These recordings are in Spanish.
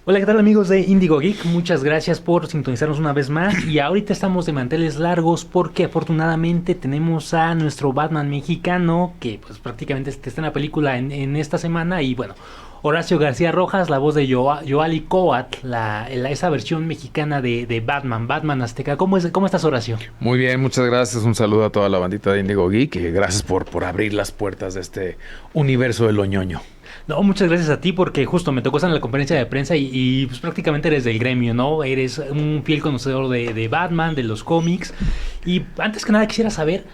Hola, ¿qué tal amigos de Indigo Geek? Muchas gracias por sintonizarnos una vez más y ahorita estamos de manteles largos porque afortunadamente tenemos a nuestro Batman mexicano que pues prácticamente está en la película en esta semana y bueno, Horacio García Rojas, la voz de Yoali Coat, esa versión mexicana de Batman, Batman Azteca. ¿Cómo estás, Horacio? Muy bien, muchas gracias. Un saludo a toda la bandita de Indigo Geek. Gracias por abrir las puertas de este universo de lo ñoño. No, muchas gracias a ti porque justo me tocó estar en la conferencia de prensa y, pues prácticamente eres del gremio, ¿no? Eres un fiel conocedor de Batman, de los cómics. Y antes que nada quisiera saber,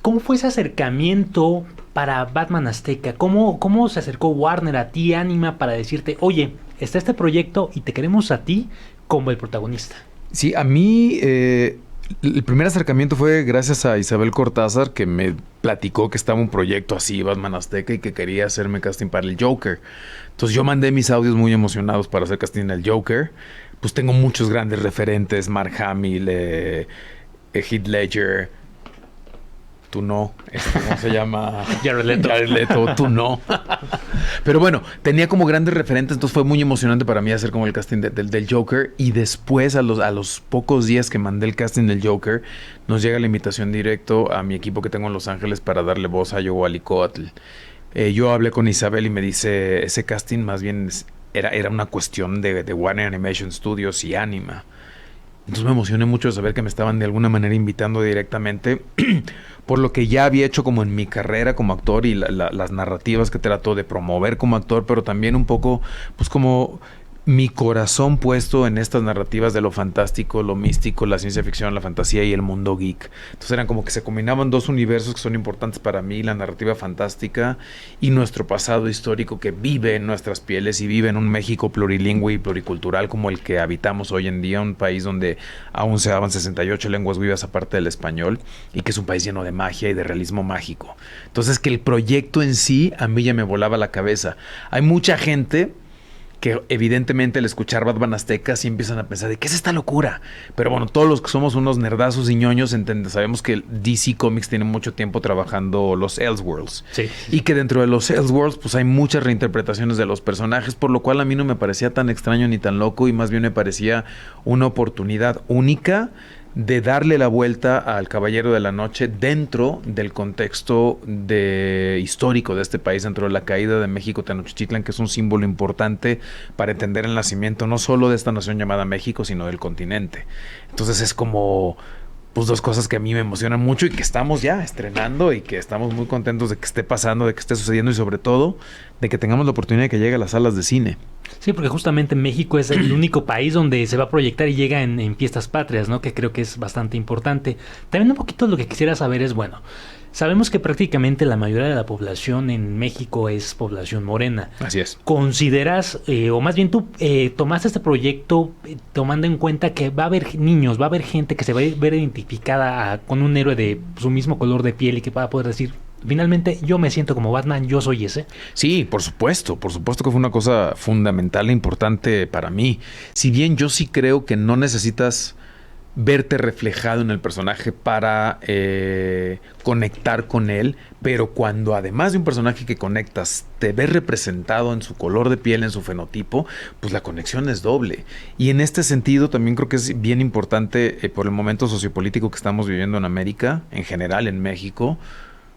¿cómo fue ese acercamiento para Batman Azteca? ¿Cómo se acercó Warner a ti, Anima, para decirte, oye, está este proyecto y te queremos a ti como el protagonista? Sí, a mí el primer acercamiento fue gracias a Isabel Cortázar, que me platicó que estaba un proyecto así, Batman Azteca, y que quería hacerme casting para el Joker. Entonces yo mandé mis audios muy emocionados para hacer casting en el Joker. Pues tengo muchos grandes referentes, Mark Hamill, Heath Ledger. Tú no, ¿cómo se llama? Jared Leto. Jared Leto, tú no. Pero bueno, tenía como grandes referentes, entonces fue muy emocionante para mí hacer como el casting del Joker. Y después, a los pocos días que mandé el casting del Joker, nos llega la invitación directo a mi equipo que tengo en Los Ángeles para darle voz a Yoali Coatl. Yo hablé con Isabel y me dice, ese casting más bien era una cuestión de Warner Animation Studios y Anima. Entonces me emocioné mucho de saber que me estaban de alguna manera invitando directamente por lo que ya había hecho como en mi carrera como actor y las narrativas que trato de promover como actor, pero también un poco pues como mi corazón puesto en estas narrativas de lo fantástico, lo místico, la ciencia ficción, la fantasía y el mundo geek. Entonces eran como que se combinaban dos universos que son importantes para mí, la narrativa fantástica y nuestro pasado histórico que vive en nuestras pieles y vive en un México plurilingüe y pluricultural como el que habitamos hoy en día, un país donde aún se hablan 68 lenguas vivas aparte del español y que es un país lleno de magia y de realismo mágico. Entonces que el proyecto en sí a mí ya me volaba la cabeza. Hay mucha gente que evidentemente al escuchar Batman Azteca sí empiezan a pensar de qué es esta locura. Pero bueno, todos los que somos unos nerdazos y ñoños sabemos que DC Comics tiene mucho tiempo trabajando los Elseworlds. Sí. Y que dentro de los Elseworlds pues hay muchas reinterpretaciones de los personajes, por lo cual a mí no me parecía tan extraño ni tan loco y más bien me parecía una oportunidad única de darle la vuelta al Caballero de la Noche dentro del contexto histórico de este país, dentro de la caída de México Tenochtitlan, que es un símbolo importante para entender el nacimiento no solo de esta nación llamada México, sino del continente. Entonces es como pues dos cosas que a mí me emocionan mucho y que estamos ya estrenando y que estamos muy contentos de que esté pasando, de que esté sucediendo y sobre todo de que tengamos la oportunidad de que llegue a las salas de cine. Sí, porque justamente México es el único país donde se va a proyectar y llega en fiestas patrias, ¿no? Que creo que es bastante importante. También un poquito lo que quisiera saber es, bueno, sabemos que prácticamente la mayoría de la población en México es población morena. Así es. ¿Consideras, o más bien tú tomaste este proyecto tomando en cuenta que va a haber niños, va a haber gente que se va a ver identificada con un héroe de su mismo color de piel y que va a poder decir, finalmente yo me siento como Batman, yo soy ese? Sí, por supuesto que fue una cosa fundamental e importante para mí. Si bien yo sí creo que no necesitas verte reflejado en el personaje para conectar con él, pero cuando además de un personaje que conectas, te ves representado en su color de piel, en su fenotipo, pues la conexión es doble. Y en este sentido también creo que es bien importante por el momento sociopolítico que estamos viviendo en América, en general en México,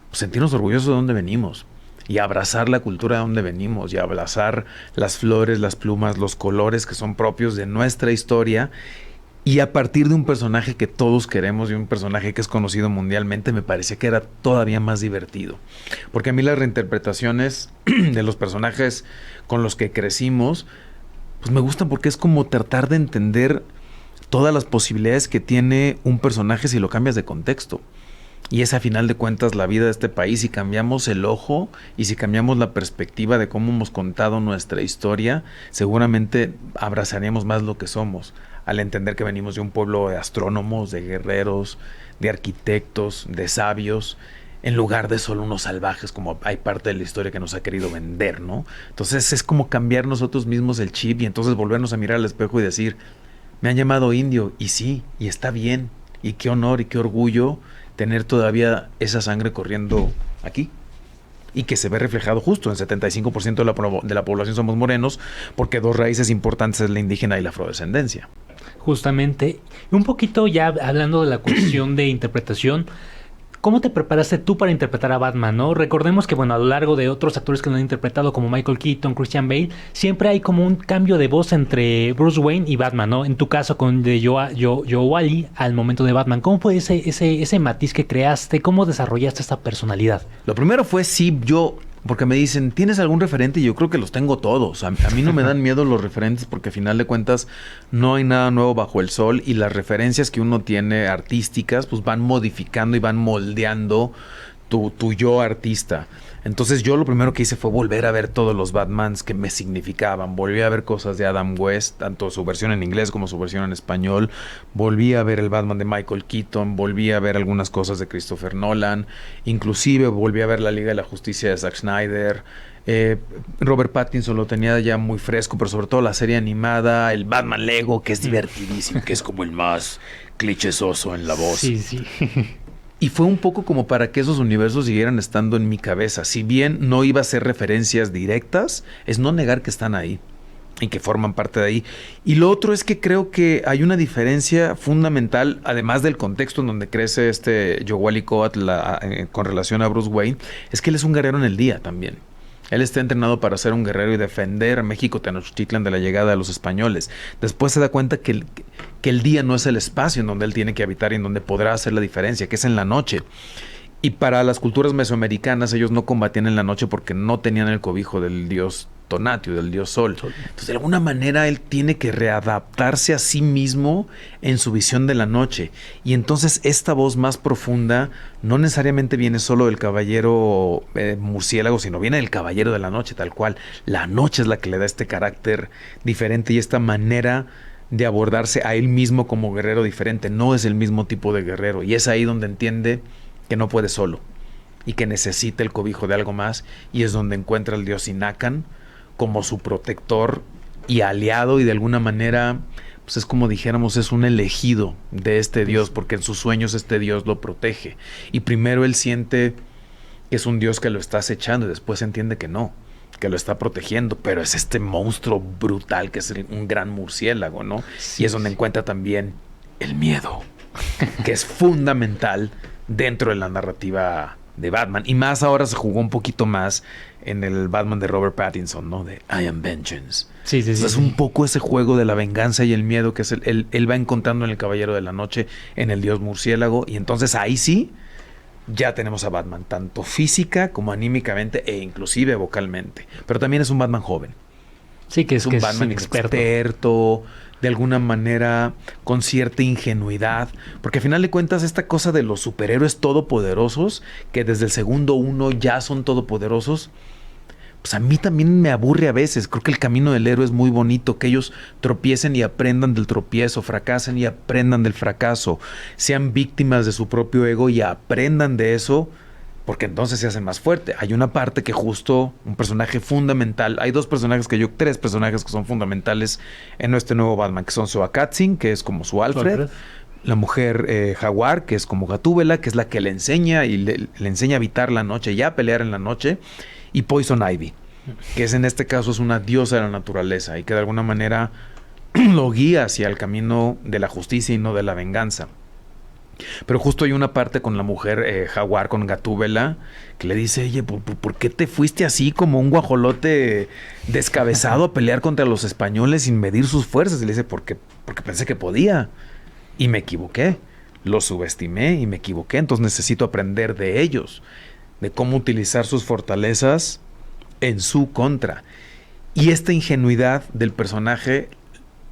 pues sentirnos orgullosos de dónde venimos y abrazar la cultura de donde venimos y abrazar las flores, las plumas, los colores que son propios de nuestra historia. Y a partir de un personaje que todos queremos y un personaje que es conocido mundialmente, me parecía que era todavía más divertido. Porque a mí las reinterpretaciones de los personajes con los que crecimos, pues me gustan porque es como tratar de entender todas las posibilidades que tiene un personaje si lo cambias de contexto. Y es a final de cuentas la vida de este país. Si cambiamos el ojo y si cambiamos la perspectiva de cómo hemos contado nuestra historia, seguramente abrazaríamos más lo que somos, al entender que venimos de un pueblo de astrónomos, de guerreros, de arquitectos, de sabios, en lugar de solo unos salvajes, como hay parte de la historia que nos ha querido vender, ¿no? Entonces es como cambiar nosotros mismos el chip y entonces volvernos a mirar al espejo y decir, me han llamado indio, y sí, y está bien, y qué honor y qué orgullo tener todavía esa sangre corriendo aquí. y que se ve reflejado justo en 75% de la población somos morenos, porque dos raíces importantes es la indígena y la afrodescendencia. Justamente, un poquito ya hablando de la cuestión de interpretación, ¿cómo te preparaste tú para interpretar a Batman, no? Recordemos que, bueno, a lo largo de otros actores que lo han interpretado, como Michael Keaton, Christian Bale, siempre hay como un cambio de voz entre Bruce Wayne y Batman, ¿no? En tu caso, con Joe Wally, al momento de Batman, ¿cómo fue ese matiz que creaste? ¿Cómo desarrollaste esta personalidad? Lo primero fue porque me dicen, ¿tienes algún referente? Y yo creo que los tengo todos. A mí no me dan miedo los referentes porque, a final de cuentas, no hay nada nuevo bajo el sol, y las referencias que uno tiene artísticas pues van modificando y van moldeando tu yo artista. Entonces yo lo primero que hice fue volver a ver todos los Batmans que me significaban. Volví a ver cosas de Adam West, tanto su versión en inglés como su versión en español. Volví a ver el Batman de Michael Keaton, volví a ver algunas cosas de Christopher Nolan, inclusive volví a ver la Liga de la Justicia de Zack Snyder. Robert Pattinson lo tenía ya muy fresco, pero sobre todo la serie animada, el Batman Lego, que es divertidísimo, que es como el más clichésoso en la voz. Sí, sí. Y fue un poco como para que esos universos siguieran estando en mi cabeza. Si bien no iba a ser referencias directas, es no negar que están ahí y que forman parte de ahí. Y lo otro es que creo que hay una diferencia fundamental, además del contexto en donde crece Joe Wally Coat con relación a Bruce Wayne, es que él es un guerrero en el día también. Él está entrenado para ser un guerrero y defender a México Tenochtitlan de la llegada de los españoles. Después se da cuenta que el día no es el espacio en donde él tiene que habitar y en donde podrá hacer la diferencia, que es en la noche. Y para las culturas mesoamericanas, ellos no combatían en la noche porque no tenían el cobijo del dios Tonatiuh, del dios Sol. Entonces, de alguna manera, él tiene que readaptarse a sí mismo en su visión de la noche. Y entonces, esta voz más profunda no necesariamente viene solo del caballero murciélago, sino viene del caballero de la noche, tal cual. La noche es la que le da este carácter diferente y esta manera de abordarse a él mismo como guerrero diferente. No es el mismo tipo de guerrero. Y es ahí donde entiende que no puede solo y que necesita el cobijo de algo más, y es donde encuentra al dios Inakan como su protector y aliado, y de alguna manera pues es como dijéramos, es un elegido de este dios, porque en sus sueños este dios lo protege, y primero él siente que es un dios que lo está acechando y después entiende que no, que lo está protegiendo, pero es este monstruo brutal que es un gran murciélago, ¿no? Sí, y es donde encuentra también el miedo, que es fundamental dentro de la narrativa de Batman. Y más ahora se jugó un poquito más en el Batman de Robert Pattinson, ¿no? De I Am Vengeance. Sí, sí, sí. Es un poco ese juego de la venganza y el miedo que es él va encontrando en el Caballero de la Noche, en el Dios Murciélago. Y entonces ahí sí, ya tenemos a Batman, tanto física como anímicamente e inclusive vocalmente. Pero también es un Batman joven. Sí, que es un Batman experto, de alguna manera con cierta ingenuidad, porque al final de cuentas esta cosa de los superhéroes todopoderosos, que desde el segundo uno ya son todopoderosos, pues a mí también me aburre a veces. Creo que el camino del héroe es muy bonito, que ellos tropiecen y aprendan del tropiezo, fracasen y aprendan del fracaso, sean víctimas de su propio ego y aprendan de eso, porque entonces se hacen más fuerte. Hay una parte que justo un personaje fundamental, hay tres personajes que son fundamentales en este nuevo Batman, que son Zoa-Kazin, que es como su Alfred, la mujer Jaguar, que es como Gatúbela, que es la que le enseña y le enseña a habitar la noche y a pelear en la noche, y Poison Ivy, que es en este caso es una diosa de la naturaleza y que de alguna manera lo guía hacia el camino de la justicia y no de la venganza. Pero justo hay una parte con la mujer Jaguar, con Gatúbela, que le dice, oye, ¿por qué te fuiste así como un guajolote descabezado a pelear contra los españoles sin medir sus fuerzas? Y le dice, porque pensé que podía y me equivoqué, los subestimé y me equivoqué, entonces necesito aprender de ellos, de cómo utilizar sus fortalezas en su contra. Y esta ingenuidad del personaje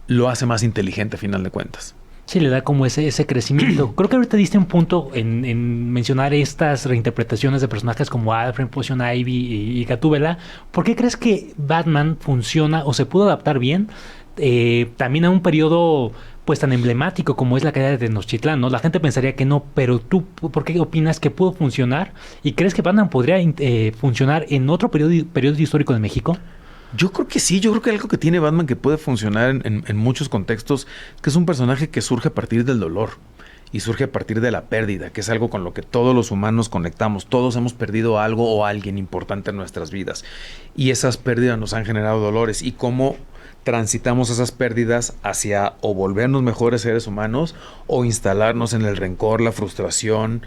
lo hace más inteligente a final de cuentas. Sí, le da como ese crecimiento. Creo que ahorita diste un punto en mencionar estas reinterpretaciones de personajes como Alfred, Poison Ivy y Gatúbela. ¿Por qué crees que Batman funciona o se pudo adaptar bien también a un periodo pues tan emblemático como es la caída de Tenochtitlán, ¿no? La gente pensaría que no, pero tú, ¿por qué opinas que pudo funcionar? ¿Y crees que Batman podría funcionar en otro periodo histórico de México? Yo creo que sí, yo creo que algo que tiene Batman que puede funcionar en muchos contextos es que es un personaje que surge a partir del dolor y surge a partir de la pérdida, que es algo con lo que todos los humanos conectamos. Todos hemos perdido algo o alguien importante en nuestras vidas y esas pérdidas nos han generado dolores, y cómo transitamos esas pérdidas hacia o volvernos mejores seres humanos o instalarnos en el rencor, la frustración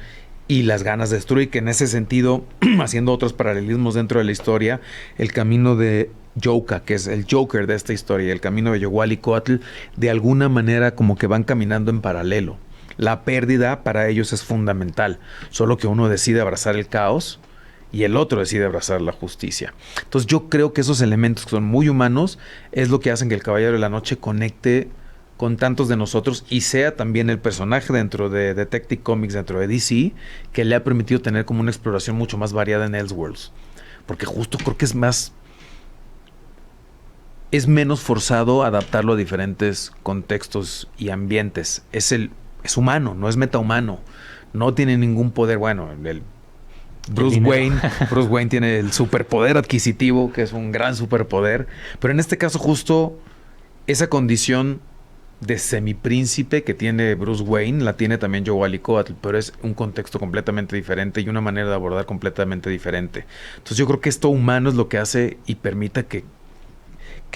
y las ganas de destruir, que en ese sentido, haciendo otros paralelismos dentro de la historia, el camino de Joka, que es el Joker de esta historia, el camino de Yohualicóatl, de alguna manera como que van caminando en paralelo. La pérdida para ellos es fundamental, solo que uno decide abrazar el caos y el otro decide abrazar la justicia. Entonces yo creo que esos elementos que son muy humanos es lo que hacen que el Caballero de la Noche conecte con tantos de nosotros y sea también el personaje dentro de Detective Comics, dentro de DC, que le ha permitido tener como una exploración mucho más variada en Elseworlds. Porque justo creo que es menos forzado adaptarlo a diferentes contextos y ambientes. Es humano, no es metahumano. No tiene ningún poder. Bueno, Bruce Wayne tiene el superpoder adquisitivo, que es un gran superpoder. Pero en este caso justo esa condición de semipríncipe que tiene Bruce Wayne la tiene también Yohualicóatl, pero es un contexto completamente diferente y una manera de abordar completamente diferente. Entonces yo creo que esto humano es lo que hace y permita que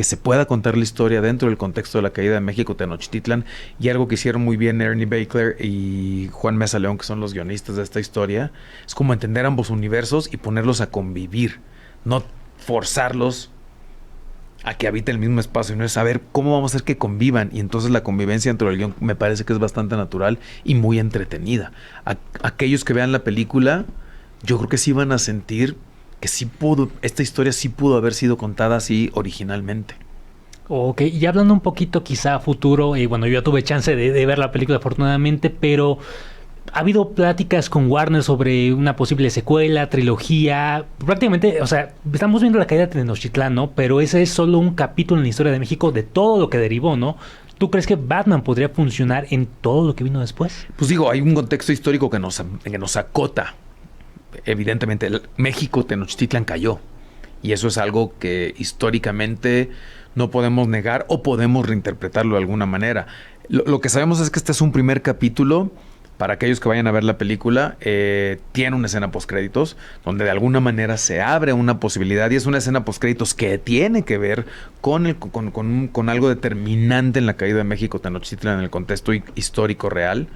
se pueda contar la historia dentro del contexto de la caída de México Tenochtitlan, y algo que hicieron muy bien Ernie Baker y Juan Mesa León, que son los guionistas de esta historia, es como entender ambos universos y ponerlos a convivir, no forzarlos a que habiten el mismo espacio, no es saber cómo vamos a hacer que convivan, y entonces la convivencia dentro del guión me parece que es bastante natural y muy entretenida. Aquellos que vean la película, yo creo que sí van a sentir que esta historia sí pudo haber sido contada así originalmente. Ok, y hablando un poquito quizá a futuro, bueno, yo ya tuve chance de ver la película afortunadamente, pero ha habido pláticas con Warner sobre una posible secuela, trilogía, prácticamente, o sea, estamos viendo la caída de Tenochtitlán, ¿no? Pero ese es solo un capítulo en la historia de México de todo lo que derivó, ¿no? ¿Tú crees que Batman podría funcionar en todo lo que vino después? Pues digo, hay un contexto histórico que nos acota. Evidentemente, México Tenochtitlan cayó, y eso es algo que históricamente no podemos negar o podemos reinterpretarlo de alguna manera. Lo que sabemos es que este es un primer capítulo. Para aquellos que vayan a ver la película, tiene una escena postcréditos donde de alguna manera se abre una posibilidad, y es una escena postcréditos que tiene que ver con algo determinante en la caída de México Tenochtitlan en el contexto histórico real.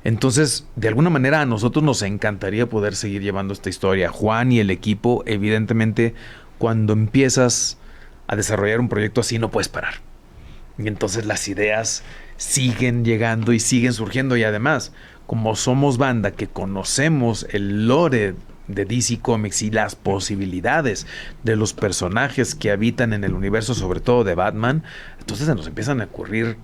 Entonces, de alguna manera a nosotros nos encantaría poder seguir llevando esta historia. Juan y el equipo, evidentemente, cuando empiezas a desarrollar un proyecto así no puedes parar. Y entonces las ideas siguen llegando y siguen surgiendo, y además, como somos banda que conocemos el lore de DC Comics y las posibilidades de los personajes que habitan en el universo, sobre todo de Batman, entonces se nos empiezan a ocurrir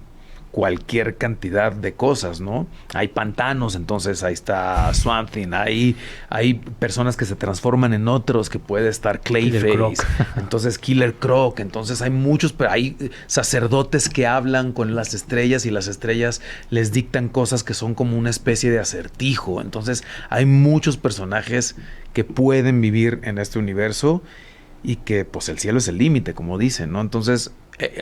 cualquier cantidad de cosas, ¿no? Hay pantanos, entonces ahí está Swamp Thing, hay personas que se transforman en otros, que puede estar Clayface, entonces Killer Croc, entonces hay muchos, pero hay sacerdotes que hablan con las estrellas y las estrellas les dictan cosas que son como una especie de acertijo. Entonces hay muchos personajes que pueden vivir en este universo y que pues el cielo es el límite, como dicen, ¿no? Entonces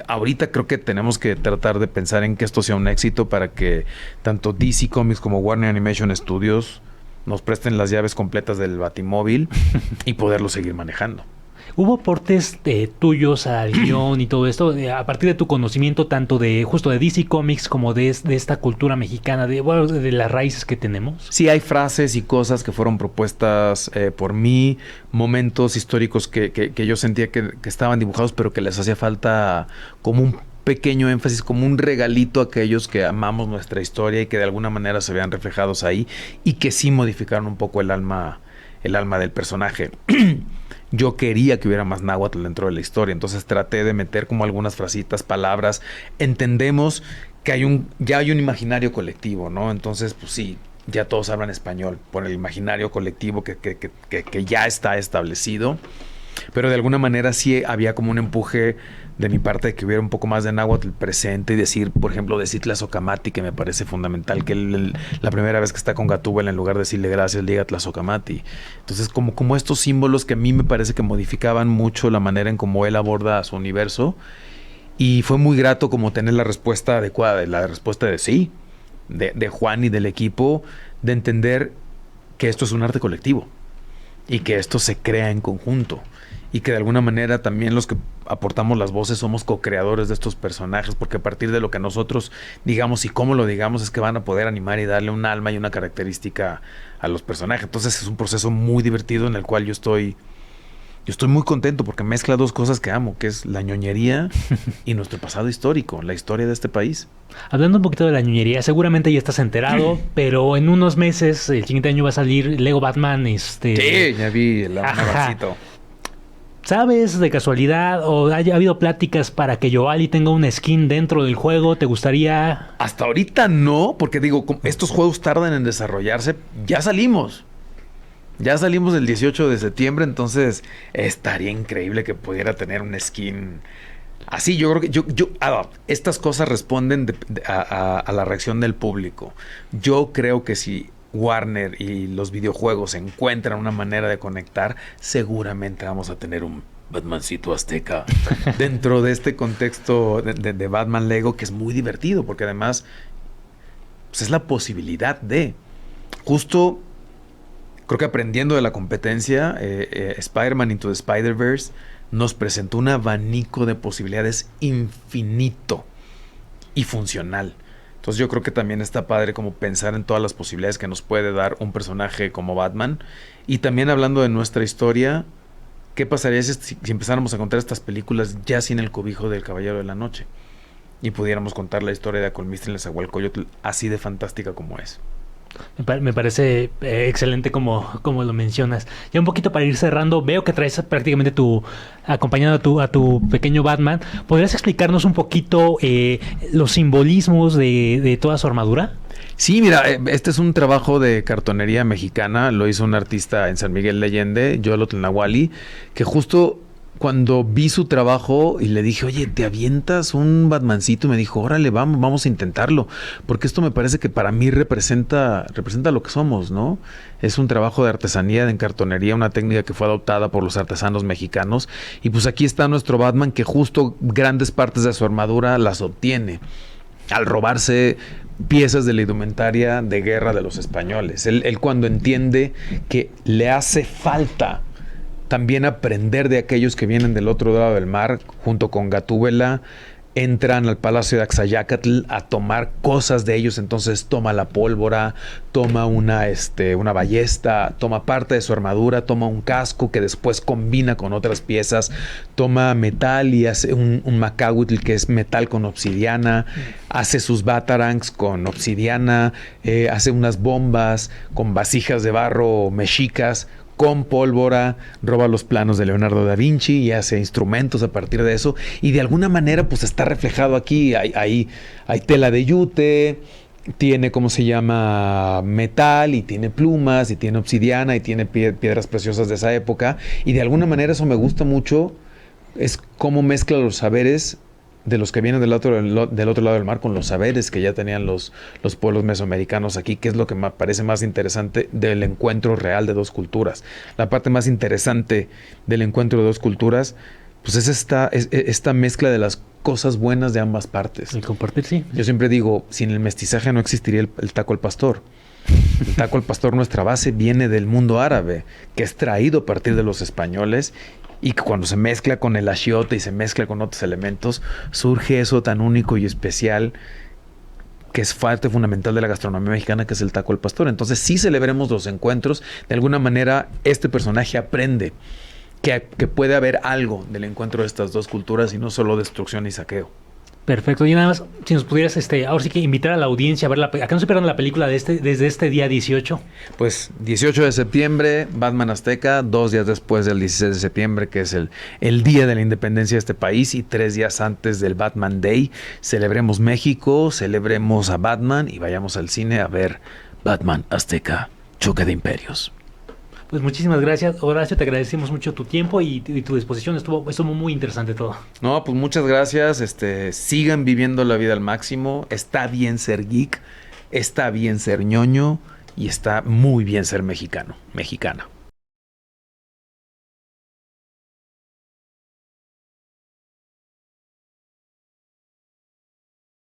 ahorita creo que tenemos que tratar de pensar en que esto sea un éxito para que tanto DC Comics como Warner Animation Studios nos presten las llaves completas del Batimóvil y poderlo seguir manejando. ¿Hubo aportes tuyos al guión y todo esto a partir de tu conocimiento tanto de justo de DC Comics como de esta cultura mexicana, de las raíces que tenemos? Sí, hay frases y cosas que fueron propuestas por mí, momentos históricos que yo sentía que estaban dibujados, pero que les hacía falta como un pequeño énfasis, como un regalito a aquellos que amamos nuestra historia y que de alguna manera se vean reflejados ahí, y que sí modificaron un poco el alma del personaje. Yo quería que hubiera más náhuatl dentro de la historia, entonces traté de meter como algunas frasitas, palabras. Entendemos que ya hay un imaginario colectivo, ¿no? Entonces, pues sí, ya todos hablan español por el imaginario colectivo que ya está establecido. Pero de alguna manera sí había como un empuje de mi parte de que hubiera un poco más de náhuatl presente, y decir, por ejemplo, decir Tlazocamati, que me parece fundamental, que la primera vez que está con Gatúbela, en lugar de decirle gracias, diga Tlazocamati. Entonces, como estos símbolos que a mí me parece que modificaban mucho la manera en cómo él aborda a su universo, y fue muy grato como tener la respuesta adecuada, la respuesta de sí. de Juan y del equipo, de entender que esto es un arte colectivo y que esto se crea en conjunto y que de alguna manera también los que aportamos las voces somos co-creadores de estos personajes, porque a partir de lo que nosotros digamos y cómo lo digamos es que van a poder animar y darle un alma y una característica a los personajes. Entonces es un proceso muy divertido en el cual yo estoy muy contento porque mezcla dos cosas que amo, que es la ñoñería y nuestro pasado histórico, la historia de este país. Hablando un poquito de la ñoñería, seguramente ya estás enterado, pero en unos meses, el siguiente año va a salir Lego Batman. Sí, ya vi el avacito. ¿Sabes de casualidad o haya habido pláticas para que Yoali tenga una skin dentro del juego? ¿Te gustaría? Hasta ahorita no, porque digo, estos juegos tardan en desarrollarse. Ya salimos el 18 de septiembre, entonces estaría increíble que pudiera tener una skin así. Yo creo que estas cosas responden a la reacción del público. Yo creo que si Warner y los videojuegos encuentran una manera de conectar, seguramente vamos a tener un Batmancito azteca dentro de este contexto de Batman Lego, que es muy divertido, porque además pues, es la posibilidad de justo. Creo que aprendiendo de la competencia, Spider-Man Into the Spider-Verse nos presentó un abanico de posibilidades infinito y funcional. Entonces yo creo que también está padre como pensar en todas las posibilidades que nos puede dar un personaje como Batman. Y también hablando de nuestra historia, ¿qué pasaría si empezáramos a contar estas películas ya sin el cobijo del Caballero de la Noche? Y pudiéramos contar la historia de Acolmistri y Nezahualcóyotl así de fantástica como es. Me parece excelente como lo mencionas. Ya un poquito para ir cerrando, veo que traes prácticamente acompañado a tu pequeño Batman. ¿Podrías explicarnos un poquito los simbolismos de toda su armadura? Sí, mira, este es un trabajo de cartonería mexicana. Lo hizo un artista en San Miguel de Allende, Yolotl Nahuali, que justo cuando vi su trabajo y le dije, oye, ¿te avientas un Batmancito? Y me dijo, órale, vamos a intentarlo. Porque esto me parece que para mí representa lo que somos, ¿no? Es un trabajo de artesanía, en cartonería, una técnica que fue adoptada por los artesanos mexicanos. Y pues aquí está nuestro Batman, que justo grandes partes de su armadura las obtiene al robarse piezas de la indumentaria de guerra de los españoles. Él cuando entiende que le hace falta también aprender de aquellos que vienen del otro lado del mar, junto con Gatúbela, entran al palacio de Axayácatl a tomar cosas de ellos. Entonces toma la pólvora, toma una ballesta, toma parte de su armadura, toma un casco que después combina con otras piezas, toma metal y hace un Macahuitl que es metal con obsidiana, hace sus batarangs con obsidiana, hace unas bombas con vasijas de barro mexicas, con pólvora, roba los planos de Leonardo da Vinci y hace instrumentos a partir de eso, y de alguna manera pues está reflejado aquí. Hay tela de yute, tiene, ¿cómo se llama?, metal, y tiene plumas, y tiene obsidiana, y tiene piedras preciosas de esa época, y de alguna manera eso me gusta mucho, es cómo mezcla los saberes de los que vienen del otro lado del mar con los saberes que ya tenían los pueblos mesoamericanos aquí, que es lo que me parece más interesante del encuentro real de dos culturas. La parte más interesante del encuentro de dos culturas, pues es esta mezcla de las cosas buenas de ambas partes. El compartir, sí. Yo siempre digo, sin el mestizaje no existiría el taco al pastor. El taco al pastor, nuestra base, viene del mundo árabe, que es traído a partir de los españoles, y que cuando se mezcla con el achiote y se mezcla con otros elementos, surge eso tan único y especial que es parte fundamental de la gastronomía mexicana, que es el taco al pastor. Entonces sí celebremos los encuentros. De alguna manera este personaje aprende que puede haber algo del encuentro de estas dos culturas y no solo destrucción y saqueo. Perfecto. Y nada más, si nos pudieras, ahora sí que invitar a la audiencia a ver a que no se pierdan la película desde este día 18. Pues 18 de septiembre, Batman Azteca, 2 días después del 16 de septiembre, que es el día de la independencia de este país, y 3 días antes del Batman Day. Celebremos México, celebremos a Batman y vayamos al cine a ver Batman Azteca, Choque de Imperios. Pues muchísimas gracias, Horacio, te agradecemos mucho tu tiempo y tu disposición, estuvo muy interesante todo. No, pues muchas gracias, sigan viviendo la vida al máximo, está bien ser geek, está bien ser ñoño y está muy bien ser mexicana.